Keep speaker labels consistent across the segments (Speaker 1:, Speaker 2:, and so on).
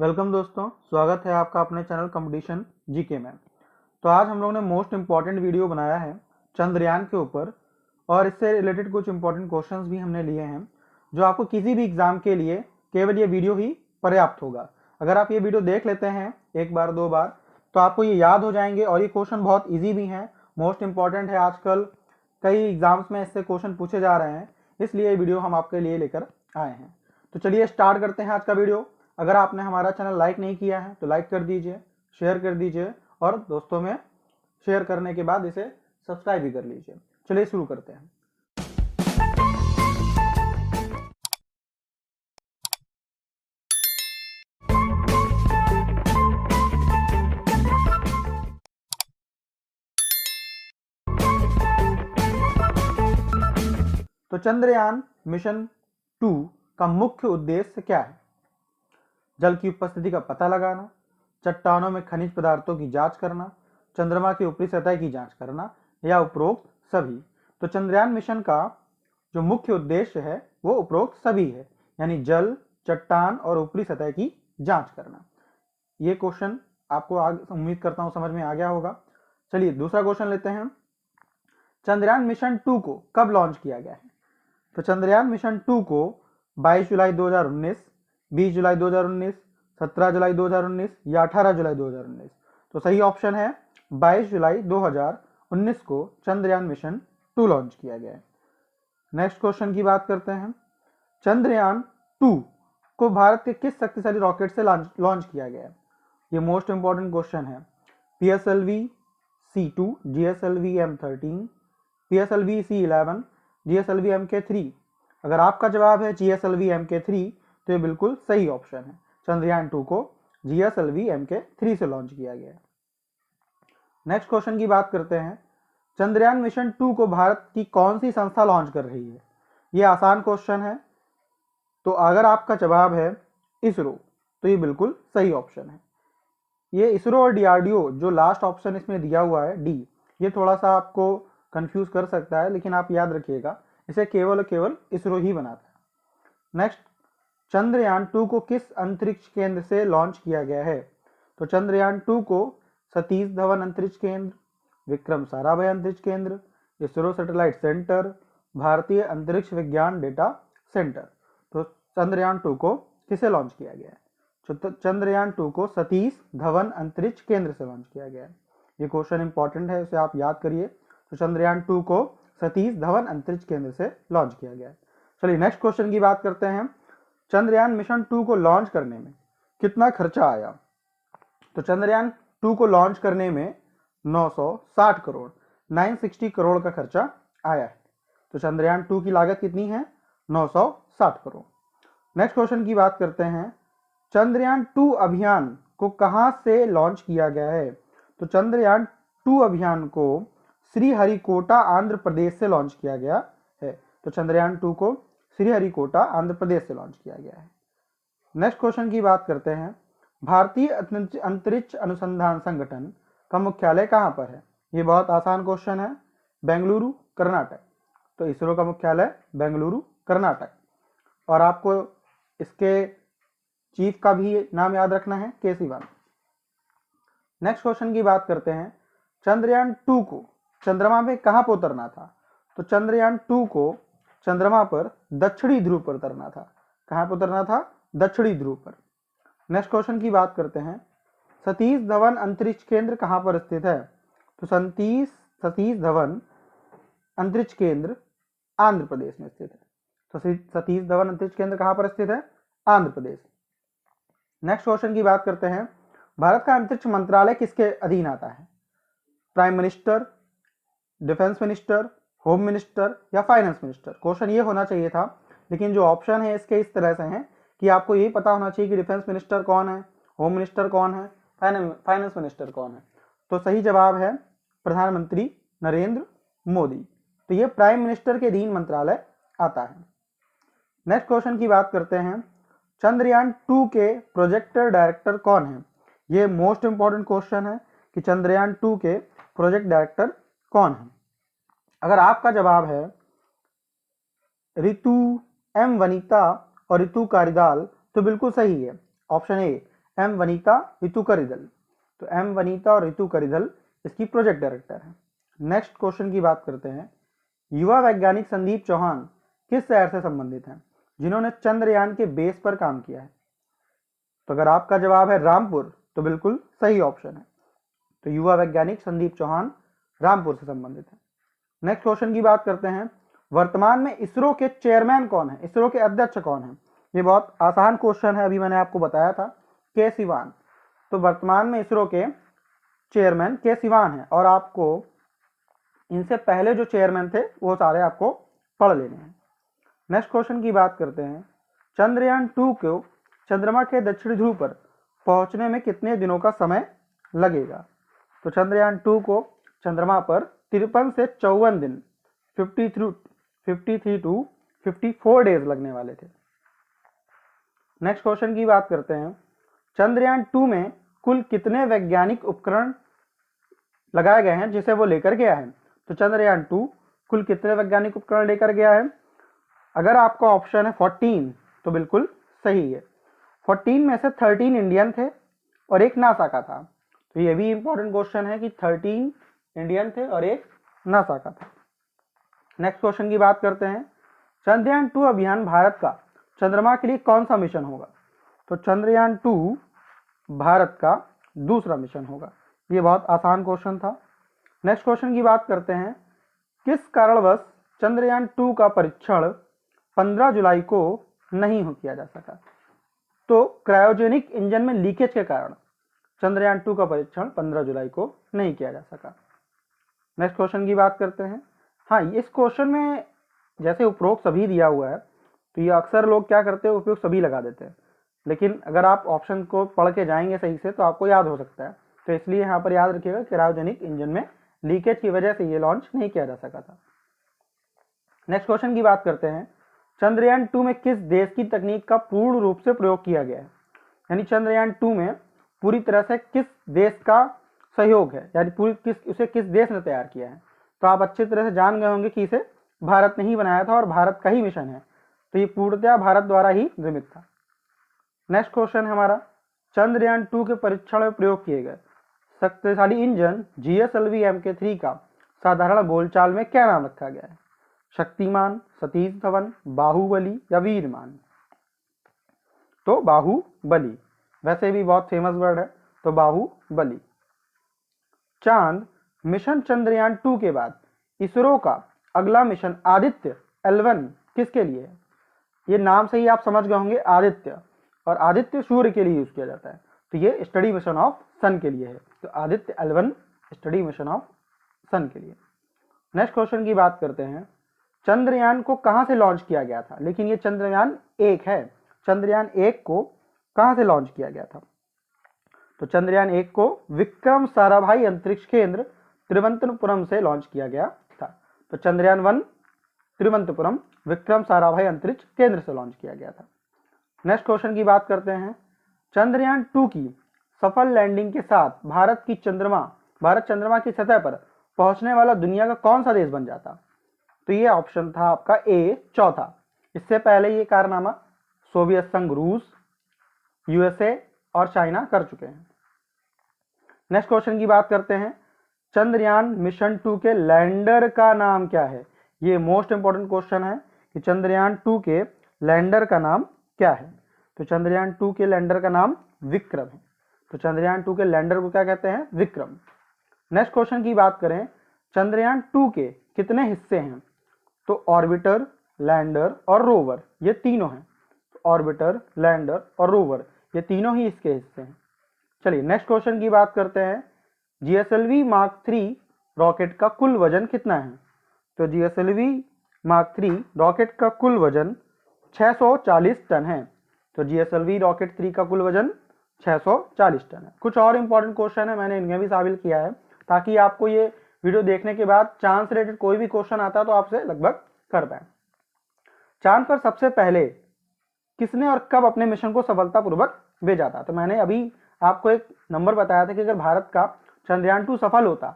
Speaker 1: Welcome दोस्तों, स्वागत है आपका अपने चैनल कंपटीशन जीके में। तो आज हम लोग ने मोस्ट इम्पॉर्टेंट वीडियो बनाया है चंद्रयान के ऊपर और इससे रिलेटेड कुछ इंपॉर्टेंट क्वेश्चंस भी हमने लिए हैं जो आपको किसी भी एग्जाम के लिए केवल ये वीडियो ही पर्याप्त होगा। अगर आप ये वीडियो देख लेते हैं एक बार दो बार तो आपको ये याद हो जाएंगे और ये क्वेश्चन बहुत ईजी भी हैं, मोस्ट इंपॉर्टेंट है। आजकल कई एग्जाम्स में इससे क्वेश्चन पूछे जा रहे हैं, इसलिए ये वीडियो हम आपके लिए लेकर आए हैं। तो चलिए स्टार्ट करते हैं आज का वीडियो। अगर आपने हमारा चैनल लाइक नहीं किया है तो लाइक कर दीजिए, शेयर कर दीजिए और दोस्तों में शेयर करने के बाद इसे सब्सक्राइब भी कर लीजिए। चलिए शुरू करते हैं। तो चंद्रयान मिशन 2 का मुख्य उद्देश्य क्या है? जल की उपस्थिति का पता लगाना, चट्टानों में खनिज पदार्थों की जांच करना, चंद्रमा की ऊपरी सतह की जांच करना या उपरोक्त सभी। तो चंद्रयान मिशन का जो मुख्य उद्देश्य है वो उपरोक्त सभी है, यानी जल, चट्टान और ऊपरी सतह की जांच करना। ये क्वेश्चन आपको उम्मीद करता हूं समझ में आ गया होगा। चलिए दूसरा क्वेश्चन लेते हैं। चंद्रयान मिशन 2 को कब लॉन्च किया गया है? तो चंद्रयान मिशन 2 को 22 जुलाई 2019, 20 जुलाई 2019, 17 जुलाई 2019 या 18 जुलाई 2019। तो सही ऑप्शन है 22 जुलाई 2019 को चंद्रयान मिशन 2 लॉन्च किया गया है। नेक्स्ट क्वेश्चन की बात करते हैं। चंद्रयान 2 को भारत के किस शक्तिशाली रॉकेट से लॉन्च किया गया है? ये मोस्ट इंपॉर्टेंट क्वेश्चन है। PSLV C2, GSLV M13, PSLV C11, GSLV MK3। अगर आपका जवाब है GSLV MK3 तो ये बिल्कुल सही ऑप्शन है। चंद्रयान 2 को GSLV MK3 से लॉन्च किया गया है। नेक्स्ट क्वेश्चन की बात करते हैं। चंद्रयान मिशन 2 को भारत की कौन सी संस्था लॉन्च कर रही है? ये आसान क्वेश्चन है, तो अगर आपका जवाब है इसरो तो ये बिल्कुल सही ऑप्शन है। ये इसरो और DRDO जो लास्ट ऑप्शन इसमें दिया हुआ है डी, ये थोड़ा सा आपको कंफ्यूज कर सकता है, लेकिन आप याद रखिएगा इसे केवल इसरो ही बनाता है। नेक्स्ट, चंद्रयान 2 को किस अंतरिक्ष केंद्र से लॉन्च किया गया है? तो चंद्रयान 2 को सतीश धवन अंतरिक्ष केंद्र, विक्रम साराभाई अंतरिक्ष केंद्र, इसरो सैटेलाइट सेंटर, भारतीय अंतरिक्ष विज्ञान डेटा सेंटर। तो चंद्रयान 2 को किसे लॉन्च किया गया है? चंद्रयान 2 को सतीश धवन अंतरिक्ष केंद्र से लॉन्च किया गया है। ये क्वेश्चन इंपॉर्टेंट है, इसे आप याद करिए। तो चंद्रयान 2 को सतीश धवन अंतरिक्ष केंद्र से लॉन्च किया गया है। चलिए नेक्स्ट क्वेश्चन की बात करते हैं। चंद्रयान मिशन 2 को लॉन्च करने में कितना खर्चा आया? तो चंद्रयान 2 को लॉन्च करने में 960 करोड़ 960 करोड़ का खर्चा आया है। तो चंद्रयान 2 की लागत कितनी है? 960 करोड़। नेक्स्ट क्वेश्चन की बात करते हैं। चंद्रयान 2 अभियान को कहां से लॉन्च किया गया है? तो चंद्रयान 2 अभियान को श्रीहरिकोटा आंध्र प्रदेश से लॉन्च किया गया है। तो चंद्रयान 2 को श्रीहरिकोटा आंध्र प्रदेश से लॉन्च किया गया है। नेक्स्ट क्वेश्चन की बात करते हैं। भारतीय अंतरिक्ष अनुसंधान संगठन का मुख्यालय कहां पर है? ये बहुत आसान क्वेश्चन है, बेंगलुरु कर्नाटक। तो इसरो का मुख्यालय बेंगलुरु कर्नाटक। और आपको इसके चीफ का भी नाम याद रखना है, के सिवन। नेक्स्ट क्वेश्चन की बात करते हैं। चंद्रयान 2 को चंद्रमा में कहां पर उतरना था? तो चंद्रयान 2 को चंद्रमा पर दक्षिणी ध्रुव पर उतरना था। कहां पर उतरना था? दक्षिणी ध्रुव पर। नेक्स्ट क्वेश्चन की बात करते हैं। सतीश धवन अंतरिक्ष केंद्र कहां पर स्थित है? तो सतीश धवन अंतरिक्ष केंद्र आंध्र प्रदेश में स्थित है। तो सतीश धवन अंतरिक्ष केंद्र कहां पर स्थित है? आंध्र प्रदेश। नेक्स्ट क्वेश्चन की बात करते हैं। भारत का अंतरिक्ष मंत्रालय किसके अधीन आता है? Prime minister, defence minister, home minister या फाइनेंस मिनिस्टर। क्वेश्चन ये होना चाहिए था, लेकिन जो ऑप्शन है इसके इस तरह से हैं कि आपको ये पता होना चाहिए कि डिफेंस मिनिस्टर कौन है, होम मिनिस्टर कौन है, फाइनेंस मिनिस्टर कौन है। तो सही जवाब है प्रधानमंत्री नरेंद्र मोदी। तो ये प्राइम मिनिस्टर के अधीन मंत्रालय आता है। नेक्स्ट क्वेश्चन की बात करते हैं। चंद्रयान 2 के प्रोजेक्टर डायरेक्टर कौन है? ये मोस्ट इंपॉर्टेंट क्वेश्चन है कि चंद्रयान 2 के प्रोजेक्ट डायरेक्टर कौन है? अगर आपका जवाब है ऋतु M वनिता और ऋतु कारिदाल तो बिल्कुल सही है, option A M Vanitha Ritu Karidhal. तो एम वनीता और रितु करिदल इसकी प्रोजेक्ट डायरेक्टर है। नेक्स्ट क्वेश्चन की बात करते हैं, युवा वैज्ञानिक संदीप चौहान किस शहर से संबंधित हैं जिन्होंने चंद्रयान के बेस पर काम किया है? तो अगर आपका जवाब है रामपुर तो बिल्कुल सही ऑप्शन है। तो युवा वैज्ञानिक संदीप चौहान रामपुर से संबंधित है। नेक्स्ट क्वेश्चन की बात करते हैं, वर्तमान में इसरो के चेयरमैन कौन है, इसरो के अध्यक्ष कौन है? ये बहुत आसान क्वेश्चन है, अभी मैंने आपको बताया था, के सिवान। तो वर्तमान में इसरो के चेयरमैन के सिवान है और आपको इनसे पहले जो चेयरमैन थे वो सारे आपको पढ़ लेने हैं। नेक्स्ट क्वेश्चन की बात करते हैं, चंद्रयान 2 को चंद्रमा के दक्षिणी ध्रुव पर पहुंचने में कितने दिनों का समय लगेगा? तो चंद्रयान 2 को चंद्रमा पर 53 से 54 दिन 53 टू 54 डेज लगने वाले थे। नेक्स्ट क्वेश्चन की बात करते हैं, चंद्रयान 2 में कुल कितने वैज्ञानिक उपकरण लगाए गए हैं जिसे वो लेकर गया है? तो चंद्रयान 2 कुल कितने वैज्ञानिक उपकरण लेकर गया है? अगर आपका ऑप्शन है 14 तो बिल्कुल सही है। 14 में से 13 इंडियन थे और एक नासा का था। तो ये भी इंपॉर्टेंट क्वेश्चन है कि 13 इंडियन थे और एक नासा का था। नेक्स्ट क्वेश्चन की बात करते हैं, चंद्रयान 2 अभियान भारत का चंद्रमा के लिए कौन सा मिशन होगा? तो चंद्रयान 2 भारत का दूसरा मिशन होगा। ये बहुत आसान क्वेश्चन था। नेक्स्ट क्वेश्चन की बात करते हैं, किस कारणवश चंद्रयान 2 का परीक्षण 15 जुलाई को नहीं किया जा सका? तो क्रायोजेनिक इंजन में लीकेज के कारण चंद्रयान 2 का परीक्षण 15 जुलाई को नहीं किया जा सका। नेक्स्ट क्वेश्चन की बात करते हैं, हाँ इस क्वेश्चन में जैसे उपरोक्त सभी दिया हुआ है तो ये अक्सर लोग क्या करते हैं, उपयुक्त सभी लगा देते हैं, लेकिन अगर आप ऑप्शन को पढ़ के जाएंगे सही से तो आपको याद हो सकता है। तो इसलिए यहाँ पर याद रखिएगा क्रायोजेनिक इंजन में लीकेज की वजह से ये लॉन्च नहीं किया जा सका था। नेक्स्ट क्वेश्चन की बात करते हैं, चंद्रयान 2 में किस देश की तकनीक का पूर्ण रूप से प्रयोग किया गया है? यानी चंद्रयान 2 में पूरी तरह से किस देश का सहयोग है, यानी उसे किस देश ने तैयार किया है? तो आप अच्छी तरह से जान गए होंगे कि इसे भारत ने ही बनाया था और भारत का ही मिशन है, तो ये पूर्णतया भारत द्वारा ही निर्मित था। नेक्स्ट क्वेश्चन है हमारा, चंद्रयान 2 के परीक्षण में प्रयोग किए गए शक्तिशाली इंजन GSLV Mk3 का साधारण बोलचाल में क्या नाम रखा गया है? शक्तिमान, सतीश धवन, बाहुबली या वीरमान? तो बाहुबली, वैसे भी बहुत फेमस वर्ड है, तो बाहुबली। चांद मिशन चंद्रयान 2 के बाद इसरो का अगला मिशन आदित्य L1 किसके लिए है? ये नाम से ही आप समझ गए होंगे आदित्य, और आदित्य सूर्य के लिए यूज किया जाता है, तो ये स्टडी मिशन ऑफ सन के लिए है। तो Aditya L1 study mission of sun के लिए। नेक्स्ट क्वेश्चन की बात करते हैं, चंद्रयान को कहां से लॉन्च किया गया था? लेकिन ये चंद्रयान 1 है, चंद्रयान 1 को कहां से लॉन्च किया गया था? तो चंद्रयान 1 को विक्रम साराभाई अंतरिक्ष केंद्र तिरुवनंतपुरम से लॉन्च किया गया था। तो चंद्रयान 1 तिरुवनंतपुरम विक्रम साराभाई अंतरिक्ष केंद्र से लॉन्च किया गया था। नेक्स्ट क्वेश्चन की बात करते हैं, चंद्रयान 2 की सफल लैंडिंग के साथ भारत चंद्रमा की सतह पर पहुंचने वाला दुनिया का कौन सा देश बन जाता? तो ये ऑप्शन था आपका ए, चौथा। इससे पहले ये कारनामा सोवियत संघ, रूस, USA और चाइना कर चुके हैं। नेक्स्ट क्वेश्चन की बात करते हैं, चंद्रयान मिशन 2 के लैंडर का नाम क्या है? ये मोस्ट इंपॉर्टेंट क्वेश्चन है कि चंद्रयान 2 के लैंडर का नाम क्या है? तो चंद्रयान 2 के लैंडर का नाम विक्रम है। तो चंद्रयान 2 के लैंडर को क्या कहते हैं? विक्रम। नेक्स्ट क्वेश्चन की बात करें, चंद्रयान 2 के कितने हिस्से हैं? तो ऑर्बिटर, लैंडर और रोवर, ये तीनों हैं। ऑर्बिटर, लैंडर और रोवर, ये तीनों ही इसके हिस्से हैं। चलिए नेक्स्ट क्वेश्चन की बात करते हैं, GSLV Mark 3 रॉकेट का कुल वजन कितना है? तो GSLV Mark 3 रॉकेट का कुल वजन 640 टन है। तो GSLV रॉकेट 3 का कुल वजन 640 टन है। कुछ और इंपॉर्टेंट क्वेश्चन है, मैंने इनमें भी शामिल किया है ताकि आपको ये वीडियो देखने के बाद चांद से रिलेटेड कोई भी क्वेश्चन आता है तो आपसे लगभग कर पाए। चांद पर सबसे पहले किसने और कब अपने मिशन को सफलतापूर्वक भेजा था? तो मैंने अभी आपको एक नंबर बताया था कि अगर भारत का चंद्रयान 2 सफल होता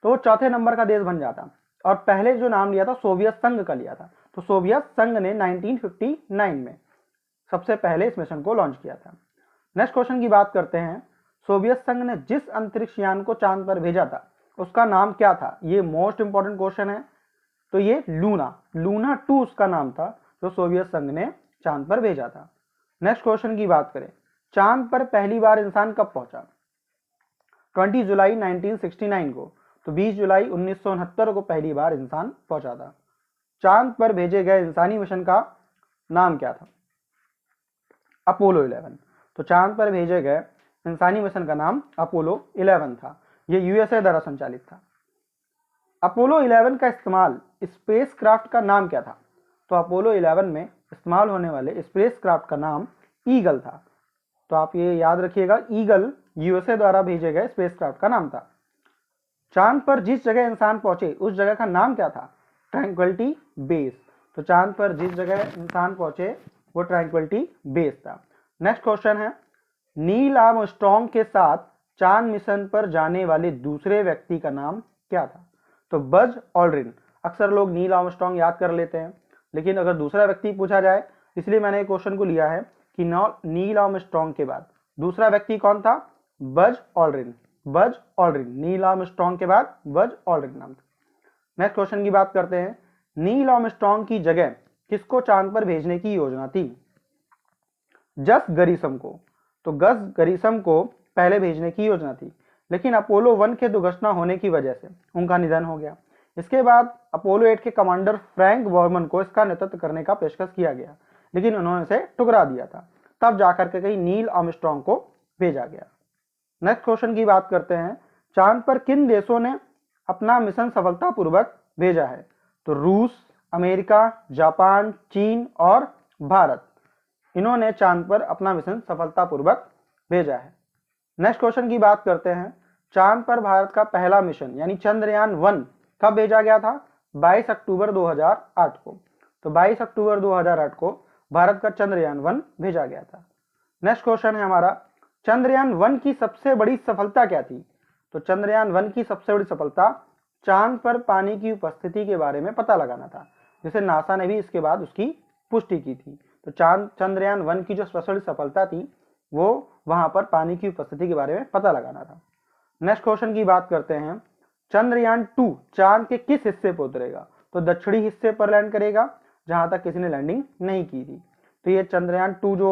Speaker 1: तो वो चौथे नंबर का देश बन जाता, और पहले जो नाम लिया था सोवियत संघ का लिया था। तो सोवियत संघ ने 1959 में सबसे पहले इस मिशन को लॉन्च किया था। नेक्स्ट क्वेश्चन की बात करते हैं, सोवियत संघ ने जिस अंतरिक्ष यान को चांद पर भेजा था उसका नाम क्या था? ये मोस्ट इंपॉर्टेंट क्वेश्चन है। तो ये लूना 2 उसका नाम था जो सोवियत संघ ने चांद पर भेजा था। नेक्स्ट क्वेश्चन की बात करें, चांद पर पहली बार इंसान कब पहुंचा? 20 जुलाई 1969 को। तो 20 जुलाई 1969 को पहली बार इंसान पहुंचा था। चांद पर भेजे गए इंसानी मिशन का नाम क्या था? अपोलो 11। तो चांद पर भेजे गए इंसानी मिशन का नाम अपोलो 11 था। यह यूएसए द्वारा संचालित था। अपोलो 11 का इस्तेमाल स्पेसक्राफ्ट का नाम क्या था? तो अपोलो 11 में इस्तेमाल होने वाले स्पेसक्राफ्ट का नाम ईगल था। तो आप ये याद रखिएगा, ईगल यूएसए द्वारा भेजे गए स्पेसक्राफ्ट का नाम था। चांद पर जिस जगह इंसान पहुंचे उस जगह का नाम क्या था? Tranquillity base. तो चांद पर जिस जगह इंसान पहुंचे वो ट्रैंक्विलिटी बेस था। नेक्स्ट क्वेश्चन है, नील आर्मस्ट्रॉन्ग के साथ चांद मिशन पर जाने वाले दूसरे व्यक्ति का नाम क्या था? तो बज ऑल्ड्रिन। अक्सर लोग नील आर्मस्ट्रॉन्ग याद कर लेते हैं, लेकिन अगर दूसरा व्यक्ति पूछा जाए, इसलिए मैंने क्वेश्चन को लिया है कि नील आर्मस्ट्रॉन्ग के बाद दूसरा व्यक्ति कौन था? Buzz Aldrin. नील आर्मस्ट्रॉन्ग के बाद बज ऑल्ड्रिन नाम था। नेक्स्ट क्वेश्चन की बात करते हैं, नील आर्मस्ट्रॉन्ग की जगह किसको चांद पर भेजने की योजना थी? जस गरीसम को। तो गस गरीसम को पहले भेजने की योजना थी, लेकिन अपोलो 1 के दुर्घटना होने की वजह से उनका निधन हो गया। इसके बाद अपोलो 8 के कमांडर फ्रैंक वॉर्मन को इसका नेतृत्व करने का पेशकश किया गया, लेकिन उन्होंने इसे ठुकरा दिया था। तब जाकर के कहीं नील आर्मस्ट्रॉन्ग को भेजा गया। नेक्स्ट क्वेश्चन की बात करते हैं, चांद पर किन देशों ने अपना मिशन सफलतापूर्वक भेजा है? तो रूस, अमेरिका, जापान, चीन और भारत, इन्होंने चांद पर अपना मिशन सफलतापूर्वक भेजा है। नेक्स्ट क्वेश्चन की बात करते हैं, चांद पर भारत का पहला मिशन यानी चंद्रयान 1 कब भेजा गया था? 22 अक्टूबर 2008 को। तो 22 अक्टूबर 2008 को भारत का चंद्रयान 1 भेजा गया था। नेक्स्ट क्वेश्चन है हमारा, चंद्रयान 1 की सबसे बड़ी सफलता क्या थी? तो चंद्रयान 1 की सबसे बड़ी सफलता चांद पर पानी की उपस्थिति के बारे में पता लगाना था, जिसे नासा ने भी इसके बाद उसकी पुष्टि की थी। तो चंद्रयान 1 की जो सबसे बड़ी सफलता थी वो वहां पर पानी की उपस्थिति के बारे में पता लगाना था। नेक्स्ट क्वेश्चन की बात करते हैं, चंद्रयान 2 चांद के किस हिस्से पर उतरेगा? तो दक्षिणी हिस्से पर लैंड करेगा, जहां तक किसी ने लैंडिंग नहीं की थी। तो ये चंद्रयान 2 जो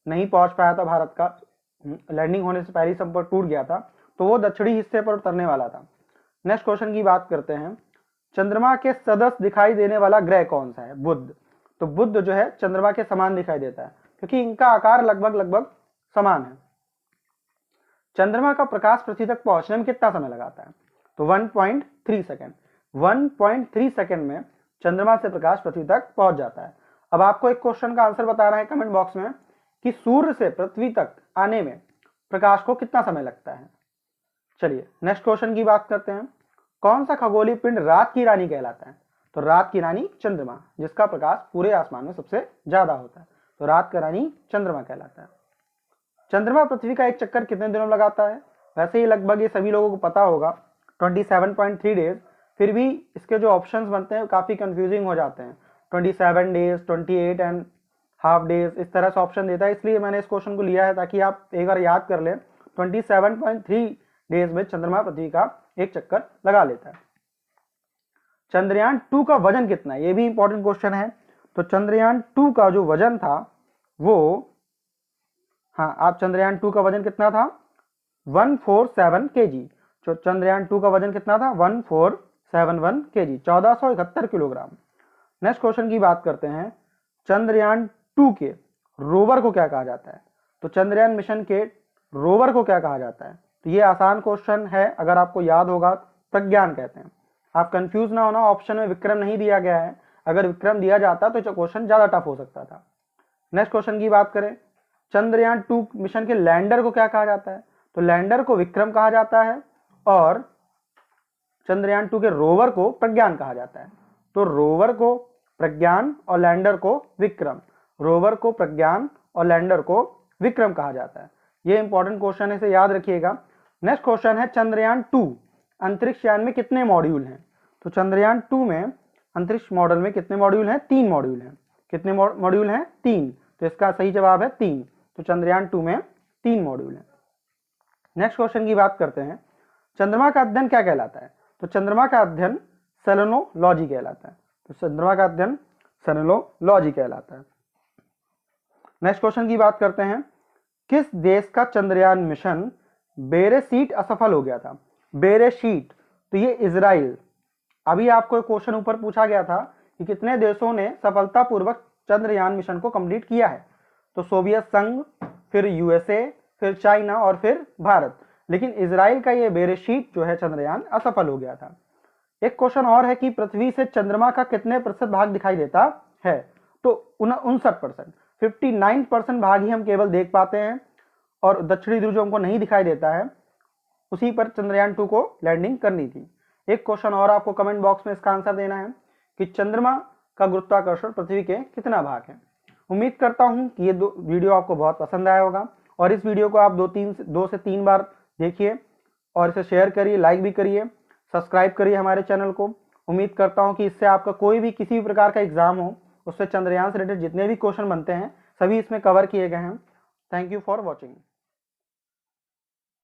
Speaker 1: नहीं पहुंच पाया था, भारत का लैंडिंग होने से पहले संपर्क टूट गया था, तो वो दक्षिणी हिस्से पर उतरने वाला था। नेक्स्ट क्वेश्चन की बात करते हैं, चंद्रमा के सदस्य दिखाई देने वाला ग्रह कौन सा है? बुध। तो बुध जो है चंद्रमा के समान दिखाई देता है, क्योंकि इनका आकार लगभग समान है। चंद्रमा का प्रकाश पृथ्वी तक पहुंचने में कितना समय लगाता है? तो 1.3 सेकेंड। 1.3 सेकेंड में चंद्रमा से प्रकाश पृथ्वी तक पहुंच जाता है। अब आपको एक क्वेश्चन का आंसर बताना है कमेंट बॉक्स में कि सूर्य से पृथ्वी तक आने में प्रकाश को कितना समय लगता है। चलिए नेक्स्ट क्वेश्चन की बात करते हैं, कौन सा खगोलीय पिंड रात की रानी कहलाता है? तो रात की रानी चंद्रमा, जिसका प्रकाश पूरे आसमान में सबसे ज्यादा होता है। तो रात का रानी चंद्रमा कहलाता है। चंद्रमा पृथ्वी का एक चक्कर कितने दिनों में लगाता है? वैसे ही लगभग ये सभी लोगों को पता होगा, 27.3 डेज। फिर भी इसके जो ऑप्शंस बनते हैं काफी कंफ्यूजिंग हो जाते हैं। 27 डेज, 28 एंड हाफ डेज, इस तरह से ऑप्शन देता है। इसलिए मैंने इस क्वेश्चन को लिया है ताकि आप एक बार याद कर लें। 27.3 डेज में चंद्रमा पृथ्वी का एक चक्कर लगा लेता है। चंद्रयान 2 का वजन कितना है? ये भी इंपॉर्टेंट क्वेश्चन है। तो चंद्रयान 2 का जो वजन था वो, आप चंद्रयान 2 का वजन कितना था? 147 kg। तो चंद्रयान 2 का वजन कितना था? 1471 kg, 1471 किलोग्राम। नेक्स्ट क्वेश्चन की बात करते हैं, चंद्रयान 2 के रोवर को क्या कहा जाता है? तो चंद्रयान मिशन के रोवर को क्या कहा जाता है? तो ये आसान क्वेश्चन है, अगर आपको याद होगा, प्रज्ञान कहते हैं। आप कंफ्यूज ना होना, ऑप्शन में विक्रम नहीं दिया गया है। अगर विक्रम दिया जाता तो क्वेश्चन ज्यादा टफ हो सकता था। नेक्स्ट क्वेश्चन की बात करें, चंद्रयान 2 मिशन के लैंडर को क्या कहा जाता है? तो लैंडर को विक्रम कहा जाता है और चंद्रयान 2 के रोवर को प्रज्ञान कहा जाता है। तो रोवर को प्रज्ञान और लैंडर को विक्रम, रोवर को प्रज्ञान और लैंडर को विक्रम कहा जाता है। ये इंपॉर्टेंट क्वेश्चन है, इसे याद रखिएगा। नेक्स्ट क्वेश्चन है, चंद्रयान 2 अंतरिक्ष यान में कितने मॉड्यूल हैं? तो चंद्रयान 2 में अंतरिक्ष मॉडल में कितने मॉड्यूल हैं? 3 मॉड्यूल हैं। कितने मॉड्यूल हैं? 3। तो इसका सही जवाब है 3। तो चंद्रयान 2 में 3 मॉड्यूल हैं। नेक्स्ट क्वेश्चन की बात करते हैं, चंद्रमा का अध्ययन क्या कहलाता है? तो चंद्रमा का अध्ययन सेलेनोलॉजी कहलाता है। तो चंद्रमा का अध्ययन सेलेनोलॉजी कहलाता है। नेक्स्ट क्वेश्चन की बात करते हैं, किस देश का चंद्रयान मिशन बेरेशीट असफल हो गया था? बेरेशीट, तो ये इजराइल। अभी आपको एक क्वेश्चन ऊपर पूछा गया था कि कितने देशों ने सफलतापूर्वक चंद्रयान मिशन को कंप्लीट किया है? तो सोवियत संघ, फिर यूएसए, फिर चाइना और फिर भारत। लेकिन इजराइल का ये बेरेशीट जो है चंद्रयान असफल हो गया था। एक क्वेश्चन और है कि पृथ्वी से चंद्रमा का कितने प्रतिशत भाग दिखाई देता है? तो 59%, 59% भाग ही हम केवल देख पाते हैं, और दक्षिणी ध्रुव जो हमको नहीं दिखाई देता है उसी पर चंद्रयान 2 को लैंडिंग करनी थी। एक क्वेश्चन और आपको कमेंट बॉक्स में इसका आंसर देना है कि चंद्रमा का गुरुत्वाकर्षण पृथ्वी के कितना भाग है। उम्मीद करता हूं कि ये वीडियो आपको बहुत पसंद आया होगा, और इस वीडियो को आप 2 से 3 बार देखिए और इसे शेयर करिए, लाइक भी करिए, सब्सक्राइब करिए हमारे चैनल को। उम्मीद करता हूं कि इससे आपका कोई भी किसी भी प्रकार का एग्जाम हो उससे चंद्रयान से रिलेटेड जितने भी क्वेश्चन बनते हैं सभी इसमें कवर किए गए हैं। Thank you for watching.